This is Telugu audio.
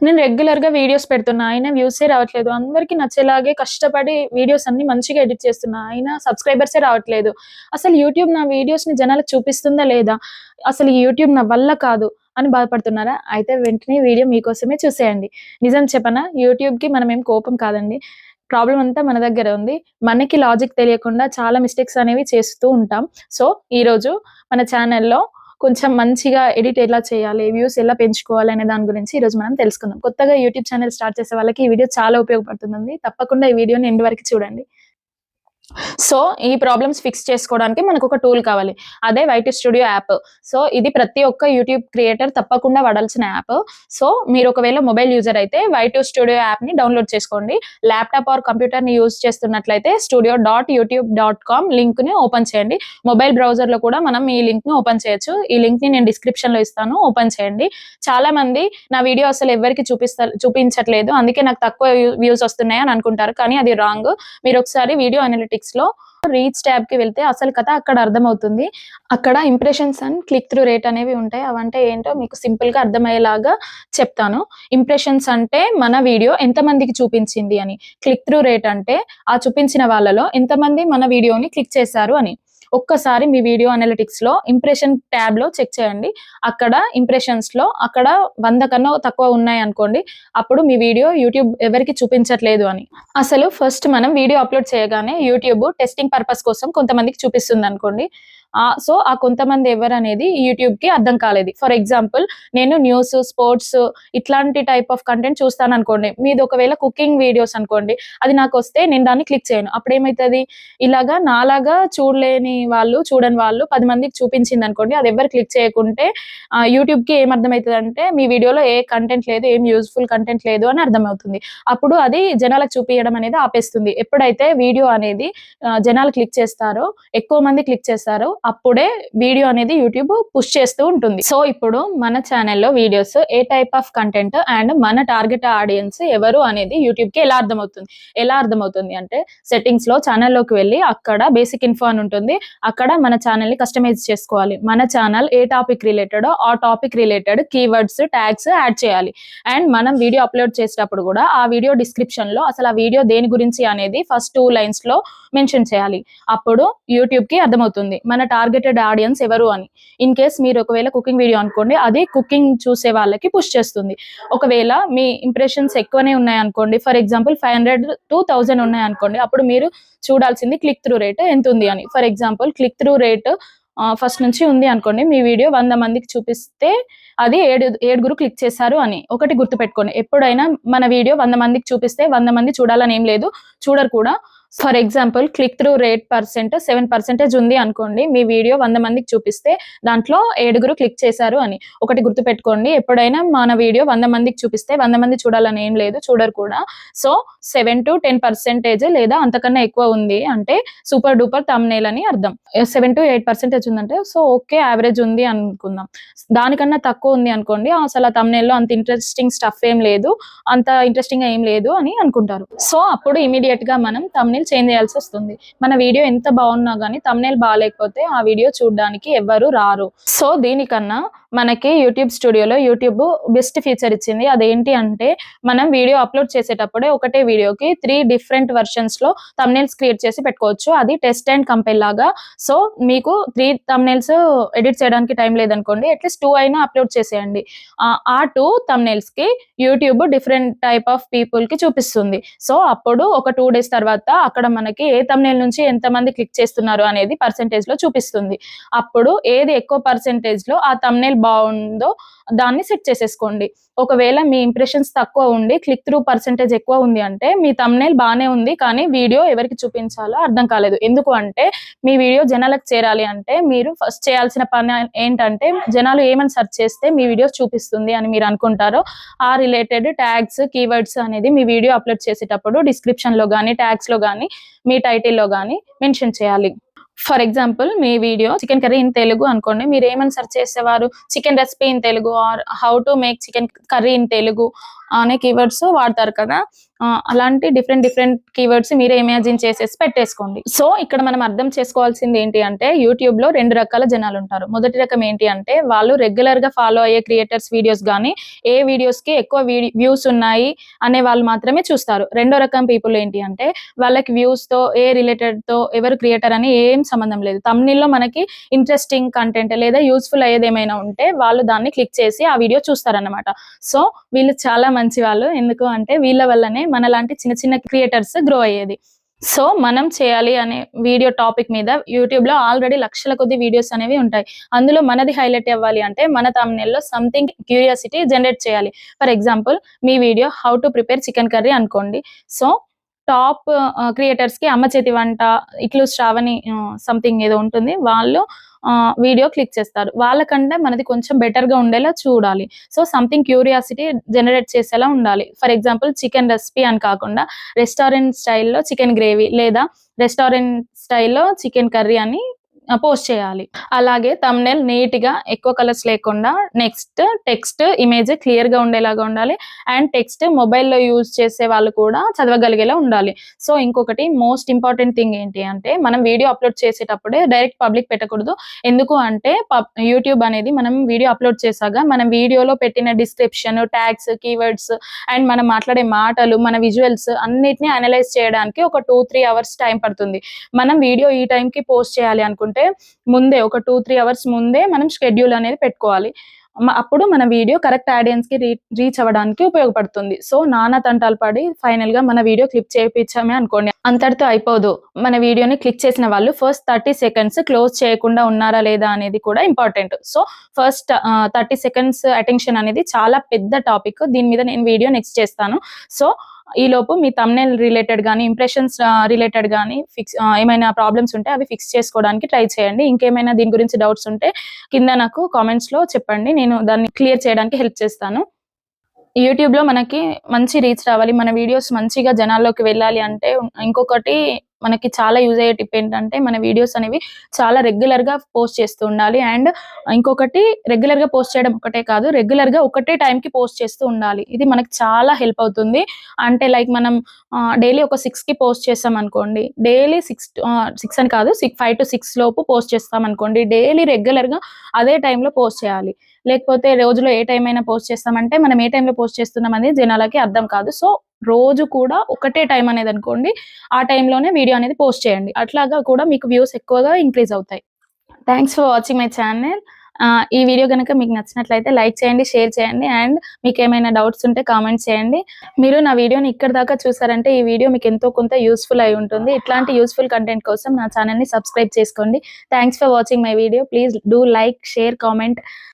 నేను రెగ్యులర్‌గా వీడియోస్ పెడుతున్నా. అయినా వ్యూసే రావట్లేదు. అందరికి నచ్చేలాగే కష్టపడి వీడియోస్ అన్నీ మంచిగా ఎడిట్ చేస్తున్నా. అయినా సబ్‌స్క్రైబర్సే రావట్లేదు. అసలు యూట్యూబ్ నా వీడియోస్‌ని జనాలకు చూపిస్తుందా లేదా? అసలు ఈ యూట్యూబ్ నా వల్ల కాదు అని బాధపడుతున్నారా? అయితే వెంటనే ఈ వీడియో మీకోసమే చూసేయండి. నిజం చెప్పనా? యూట్యూబ్‌కి మనమేం కోపం కాదండి. ప్రాబ్లమ్ అంతా మన దగ్గరే ఉంది. మనకి లాజిక్ తెలియకుండా చాలా మిస్టేక్స్ అనేవి చేస్తూ ఉంటాం. సో, ఈరోజు మన ఛానెల్‌లో కొంచెం మంచిగా ఎడిట్ ఎలా చేయాలి, వ్యూస్ ఎలా పెంచుకోవాలి అనే దాని గురించి ఈరోజు మనం తెలుసుకుందాం. కొత్తగా యూట్యూబ్ ఛానెల్ స్టార్ట్ చేసే వాళ్ళకి ఈ వీడియో చాలా ఉపయోగపడుతుందండి. తప్పకుండా ఈ వీడియోని ఎండ్ వరకు చూడండి. సో, ఈ ప్రాబ్లమ్స్ ఫిక్స్ చేసుకోవడానికి మనకొక టూల్ కావాలి. అదే వైటీ స్టూడియో యాప్. సో, ఇది ప్రతి ఒక్క యూట్యూబ్ క్రియేటర్ తప్పకుండా వాడాల్సిన యాప్. సో, మీరు ఒకవేళ మొబైల్ యూజర్ అయితే వైటీ స్టూడియో యాప్‌ని డౌన్‌లోడ్ చేసుకోండి. ల్యాప్‌టాప్ ఆర్ కంప్యూటర్‌ని యూజ్ చేస్తున్నట్లయితే studio.youtube.com లింక్‌ని ఓపెన్ చేయండి. మొబైల్ బ్రౌజర్‌లో కూడా మనం ఈ లింక్‌ని ఓపెన్ చేయొచ్చు. ఈ లింక్‌ని నేను డిస్క్రిప్షన్‌లో ఇస్తాను. ఓపెన్ చేయండి. చాలా మంది నా వీడియో అసలు ఎవ్వరికీ చూపించట్లేదు. అందుకే నాకు తక్కువ వ్యూస్ వస్తున్నాయి అని అనుకుంటారు. కానీ అది రాంగ్. మీరు ఒకసారి వీడియో అనలిటిక్స్‌లో రీచ్ ట్యాబ్‌కి వెళ్తే అసలు కథ అక్కడ అర్థమవుతుంది. అక్కడ impressions and click through rate అనేవి ఉంటాయి. అవంటే ఏంటో మీకు సింపుల్‌గా అర్థమయ్యేలాగా చెప్తాను. ఇంప్రెషన్స్ అంటే మన వీడియో ఎంతమందికి చూపించింది అని. క్లిక్ త్రూ రేట్ అంటే ఆ చూపించిన వాళ్ళలో ఎంతమంది మన వీడియోని క్లిక్ చేశారు అని. ఒక్కసారి మీ వీడియో అనలిటిక్స్‌లో ఇంప్రెషన్ ట్యాబ్‌లో చెక్ చేయండి. అక్కడ ఇంప్రెషన్స్‌లో అక్కడ 100 కన్నా తక్కువ ఉన్నాయనుకోండి. అప్పుడు మీ వీడియో యూట్యూబ్ ఎవరికీ చూపించట్లేదు అని. అసలు ఫస్ట్ మనం వీడియో అప్‌లోడ్ చేయగానే యూట్యూబ్ టెస్టింగ్ పర్పస్ కోసం కొంతమందికి చూపిస్తుందనుకోండి. సో, ఆ కొంతమంది ఎవరనేది యూట్యూబ్‌కి అర్థం కాలేదు. ఫర్ ఎగ్జాంపుల్ నేను న్యూస్, స్పోర్ట్స్ ఇట్లాంటి టైప్ ఆఫ్ కంటెంట్ చూస్తాననుకోండి. మీది ఒకవేళ కుకింగ్ వీడియోస్ అనుకోండి. అది నాకొస్తే నేను దాన్ని క్లిక్ చేయను. అప్పుడేమైతది? ఇలాగా నాలాగా చూడలేని వాళ్ళు, చూడని వాళ్ళు 10 మందికి చూపించిందనుకోండి. అది ఎవ్వరు క్లిక్ చేయకుంటే యూట్యూబ్‌కి ఏమర్థమైతదంటే మీ వీడియోలో ఏ కంటెంట్ లేదు, ఏం యూజ్‌ఫుల్ కంటెంట్ లేదు అని అర్థమవుతుంది. అప్పుడు అది జనాలకు చూపియడం అనేది ఆపేస్తుంది. ఎప్పుడైతే వీడియో అనేది జనాలు క్లిక్ చేస్తారో, ఎక్కువ మంది క్లిక్ చేస్తారో అప్పుడే వీడియో అనేది యూట్యూబ్ పుష్ చేస్తూ ఉంటుంది. సో, ఇప్పుడు మన ఛానెల్‌లో videos A type of content and మన టార్గెట్ ఆడియన్స్ ఎవరు అనేది యూట్యూబ్‌కి ఎలా అర్థమవుతుంది అంటే సెట్టింగ్స్‌లో ఛానెల్‌లోకి వెళ్లి అక్కడ బేసిక్ ఇన్ఫో అని ఉంటుంది. అక్కడ మన ఛానెల్‌ని కస్టమైజ్ చేసుకోవాలి. మన ఛానెల్ ఏ టాపిక్ రిలేటెడో ఆ topic related keywords, tags add చేయాలి. అండ్ మనం వీడియో అప్‌లోడ్ చేసేటప్పుడు కూడా ఆ వీడియో డిస్క్రిప్షన్‌లో అసలు ఆ వీడియో దేని గురించి అనేది ఫస్ట్ 2 లైన్స్‌లో మెన్షన్ చేయాలి. అప్పుడు యూట్యూబ్‌కి అర్థమవుతుంది మన టార్గెటెడ్ ఆడియన్స్ ఎవరు అని. ఇన్ కేస్ మీరు ఒకవేళ కుకింగ్ వీడియో అనుకోండి, అది కుకింగ్ చూసే వాళ్ళకి పుష్ చేస్తుంది. ఒకవేళ మీ ఇంప్రెషన్స్ ఎక్కువనే ఉన్నాయనుకోండి, ఫర్ ఎగ్జాంపుల్ 500-1000 ఉన్నాయనుకోండి, అప్పుడు మీరు చూడాల్సింది క్లిక్ త్రూ రేట్ ఎంతుంది అని. For example click through rate first నుంచి ఉంది అనుకోండి, మీ వీడియో 100 మందికి చూపిస్తే అది ఏడుగురు క్లిక్ చేశారు అని. ఒకటి గుర్తుపెట్టుకోండి, ఎప్పుడైనా మన వీడియో 100 మందికి చూపిస్తే 100 మంది చూడాలని ఏం లేదు, చూడరు కూడా. For example click through rate percent 7% ఉంది అనుకోండి, మీ వీడియో 100 మందికి చూపిస్తే దాంట్లో 7గురు క్లిక్ చేశారు అని. ఒకటి గుర్తుపెట్టుకోండి, ఎప్పుడైనా మన వీడియో 100 మందికి చూపిస్తే 100 మంది చూడాలని ఏం లేదు, చూడరు కూడా. సో, 7-10% లేదా అంతకన్నా ఎక్కువ ఉంది అంటే సూపర్ డూపర్ థంబ్‌నెయిల్ అని అర్థం. 7-8% ఉందంటే సో, ఓకే యావరేజ్ ఉంది అనుకుందాం. దానికన్నా తక్కువ ఉంది అనుకోండి, అసలు ఆ థంబ్‌నెయిల్‌లో అంత ఇంట్రెస్టింగ్ స్టఫ్ ఏం లేదు, అంత ఇంట్రెస్టింగ్‌గా ఏం లేదు అని అనుకుంటారు. సో, అప్పుడు ఇమ్మీడియేట్‌గా మనం థంబ్‌నెయిల్ చేంజ్ చేయాల్సి వస్తుంది. మన వీడియో ఎంత బాగున్నా గానీ థంబ్‌నెయిల్ బాలేకపోతే ఆ వీడియో చూడడానికి ఎవ్వరు రారు. సో, దీనికన్నా మనకి యూట్యూబ్ స్టూడియోలో యూట్యూబ్ బెస్ట్ ఫీచర్ ఇచ్చింది. అదేంటి అంటే మనం వీడియో అప్‌లోడ్ చేసేటప్పుడే ఒకటే వీడియోకి 3 డిఫరెంట్ వెర్షన్స్‌లో థంబ్‌నెయిల్స్ క్రియేట్ చేసి పెట్టుకోవచ్చు. అది టెస్ట్ అండ్ కంపైల్ లాగా. సో, మీకు 3 థంబ్‌నెయిల్స్ ఎడిట్ చేయడానికి టైం లేదనుకోండి, అట్‌లీస్ట్ 2 అయినా అప్‌లోడ్ చేసేయండి. ఆ 2 థంబ్‌నెయిల్స్‌కి యూట్యూబ్ డిఫరెంట్ టైప్ ఆఫ్ పీపుల్‌కి చూపిస్తుంది. సో, అప్పుడు ఒక 2 డేస్ తర్వాత అక్కడ మనకి ఏ థంబ్‌నెయిల్ నుంచి ఎంతమంది క్లిక్ చేస్తున్నారు అనేది పర్సెంటేజ్‌లో చూపిస్తుంది. అప్పుడు ఏది ఎక్కువ పర్సెంటేజ్‌లో ఆ థంబ్‌నెయిల్ బావుందో దాన్ని సెట్ చేసేసుకోండి. ఒకవేళ మీ ఇంప్రెషన్స్ తక్కువ ఉండి క్లిక్ త్రూ పర్సెంటేజ్ ఎక్కువ ఉంది అంటే మీ థంబ్‌నెయిల్ బానే ఉంది, కానీ వీడియో ఎవరికి చూపించాలో అర్థం కాలేదు. ఎందుకు అంటే మీ వీడియో జనాలకు చేరాలి అంటే మీరు ఫస్ట్ చేయాల్సిన పని ఏంటంటే జనాలు ఏమని సెర్చ్ చేస్తే మీ వీడియోస్ చూపిస్తుంది అని మీరు అనుకుంటారో ఆ రిలేటెడ్ ట్యాగ్స్, కీవర్డ్స్ అనేది మీ వీడియో అప్‌లోడ్ చేసేటప్పుడు డిస్క్రిప్షన్‌లో గానీ, ట్యాగ్స్‌లో గానీ, మీ టైటిల్‌లో గానీ మెన్షన్ చేయాలి. ఫర్ ఎగ్జాంపుల్ మీ video chicken curry in Telugu అనుకోండి, మీరు ఏమని సెర్చ్ చేసేవారు? Chicken recipe in Telugu or how to make chicken curry in Telugu అనే కీవర్డ్స్ వాడతారు కదా. అలాంటి డిఫరెంట్ కీవర్డ్స్ మీరే ఇమాజిన్ చేసేసి పెట్టేసుకోండి. సో ఇక్కడ మనం అర్థం చేసుకోవాల్సింది ఏంటి అంటే యూట్యూబ్ లో 2 రకాల జనాలు ఉంటారు. మొదటి రకం ఏంటి అంటే వాళ్ళు రెగ్యులర్ గా ఫాలో అయ్యే క్రియేటర్స్ వీడియోస్ గానీ ఏ వీడియోస్ కి ఎక్కువ వ్యూస్ ఉన్నాయి అనే వాళ్ళు మాత్రమే చూస్తారు. రెండో రకం పీపుల్ ఏంటి అంటే వాళ్ళకి వ్యూస్ తో ఏ రిలేటెడ్ తో ఎవరు క్రియేటర్ అని ఏం సంబంధం లేదు. thumbnail లో మనకి ఇంట్రెస్టింగ్ కంటెంట్ లేదా యూస్ఫుల్ అయ్యేది ఏమైనా ఉంటే వాళ్ళు దాన్ని క్లిక్ చేసి ఆ వీడియో చూస్తారన్నమాట. సో వీళ్ళు చాలా మంచి వాళ్ళు. ఎందుకు అంటే వీళ్ళ వల్లనే మనలాంటి చిన్న చిన్న క్రియేటర్స్ గ్రో అయ్యేది. సో మనం చేయాలి అనే వీడియో టాపిక్ మీద యూట్యూబ్ లో ఆల్రెడీ లక్షల కొద్ది వీడియోస్ అనేవి ఉంటాయి. అందులో మనది హైలైట్ అవ్వాలి అంటే మన thumbnail లో సంథింగ్ క్యూరియాసిటీ జనరేట్ చేయాలి. ఫర్ ఎగ్జాంపుల్ మీ video how to prepare chicken curry అనుకోండి. సో టాప్ క్రియేటర్స్ కి అమ్మ చేతి వంట, ఇట్లు శ్రావణి సంథింగ్ ఏదో ఉంటుంది, వాళ్ళు వీడియో క్లిక్ చేస్తారు. వాళ్ళకంటే మనది కొంచెం బెటర్ గా ఉండేలా చూడాలి. సో సంథింగ్ క్యూరియాసిటీ జనరేట్ చేసేలా ఉండాలి. ఫర్ ఎగ్జాంపుల్ చికెన్ రెసిపీ అని కాకుండా రెస్టారెంట్ స్టైల్లో చికెన్ గ్రేవీ లేదా రెస్టారెంట్ స్టైల్లో చికెన్ కర్రీ అని పోస్ట్ చేయాలి. అలాగే thumbnail నీట్ గా ఎక్కువ కలర్స్ లేకుండా నెక్స్ట్ టెక్స్ట్ ఇమేజ్ క్లియర్ గా ఉండేలాగా ఉండాలి. అండ్ టెక్స్ట్ మొబైల్లో యూజ్ చేసే వాళ్ళు కూడా చదవగలిగేలా ఉండాలి. సో ఇంకొకటి మోస్ట్ ఇంపార్టెంట్ థింగ్ ఏంటి అంటే మనం వీడియో అప్లోడ్ చేసేటప్పుడే డైరెక్ట్ పబ్లిక్ పెట్టకూడదు. ఎందుకు అంటే యూట్యూబ్ అనేది మనం వీడియో అప్లోడ్ చేశాక మనం వీడియోలో పెట్టిన డిస్క్రిప్షన్, ట్యాగ్స్, కీవర్డ్స్ అండ్ మనం మాట్లాడే మాటలు, మన విజువల్స్ అన్నిటిని అనలైజ్ చేయడానికి ఒక 2-3 అవర్స్ టైం పడుతుంది. మనం వీడియో ఈ టైంకి పోస్ట్ చేయాలి అనుకుంటే ముందే ఒక 2-3 అవర్స్ ముందే మనం షెడ్యూల్ అనేది పెట్టుకోవాలి. అప్పుడు మన వీడియో కరెక్ట్ ఆడియన్స్ కి రీచ్ అవ్వడానికి ఉపయోగపడుతుంది. సో నానా తంటాలు పడి ఫైనల్ గా మన వీడియో క్లిక్ చేయించామే అనుకోండి, అంతటితో అయిపోదు. మన వీడియోని క్లిక్ చేసిన వాళ్ళు ఫస్ట్ 30 సెకండ్స్ క్లోజ్ చేయకుండా ఉన్నారా లేదా అనేది కూడా important. So first 30 seconds attention అనేది చాలా పెద్ద టాపిక్. దీని మీద నేను వీడియో నెక్స్ట్ చేస్తాను. సో ఈ లోపు మీ thumbnail రిలేటెడ్ గానీ ఇంప్రెషన్స్ రిలేటెడ్ గానీ ఏమైనా ప్రాబ్లమ్స్ ఉంటే అవి ఫిక్స్ చేసుకోవడానికి ట్రై చేయండి. ఇంకేమైనా దీని గురించి డౌట్స్ ఉంటే కింద నాకు కామెంట్స్ లో చెప్పండి, నేను దాన్ని క్లియర్ చేయడానికి హెల్ప్ చేస్తాను. యూట్యూబ్ లో మనకి మంచి రీచ్ రావాలి, మన వీడియోస్ మంచిగా జనాల్లోకి వెళ్ళాలి అంటే ఇంకొకటి మనకి చాలా యూజ్ అయ్యే టిప్ ఏంటంటే మన వీడియోస్ అనేవి చాలా రెగ్యులర్ గా పోస్ట్ చేస్తూ ఉండాలి. అండ్ ఇంకొకటి రెగ్యులర్ గా పోస్ట్ చేయడం ఒకటే కాదు, రెగ్యులర్ గా ఒకటే టైం కి పోస్ట్ చేస్తూ ఉండాలి. ఇది మనకి చాలా హెల్ప్ అవుతుంది. అంటే లైక్ మనం డైలీ ఒక 6 కి పోస్ట్ చేస్తాం అనుకోండి, డైలీ 6 అని కాదు 5 to 6 లోపు పోస్ట్ చేస్తాం అనుకోండి, డైలీ రెగ్యులర్ గా అదే టైంలో పోస్ట్ చేయాలి. లేకపోతే రోజులో ఏ టైం అయినా పోస్ట్ చేస్తామంటే మనం ఏ టైంలో పోస్ట్ చేస్తున్నాం అనేది జనాలకి అర్థం కాదు. సో రోజు కూడా ఒకటే టైం అనేది అనుకోండి, ఆ టైంలోనే వీడియో అనేది పోస్ట్ చేయండి. అట్లాగా కూడా మీకు వ్యూస్ ఎక్కువగా ఇంక్రీజ్ అవుతాయి. Thanks for watching my channel. ఈ వీడియో కనుక మీకు నచ్చినట్లయితే లైక్ చేయండి, షేర్ చేయండి అండ్ మీకు ఏమైనా డౌట్స్ ఉంటే కామెంట్స్ చేయండి. మీరు నా వీడియోని ఇక్కడ దాకా చూసారంటే ఈ వీడియో మీకు ఎంతో కొంత యూస్ఫుల్ అయి ఉంటుంది. ఇట్లాంటి యూస్ఫుల్ కంటెంట్ కోసం నా ఛానల్ని సబ్స్క్రైబ్ చేసుకోండి. Thanks for watching my video. Please do like, share, comment.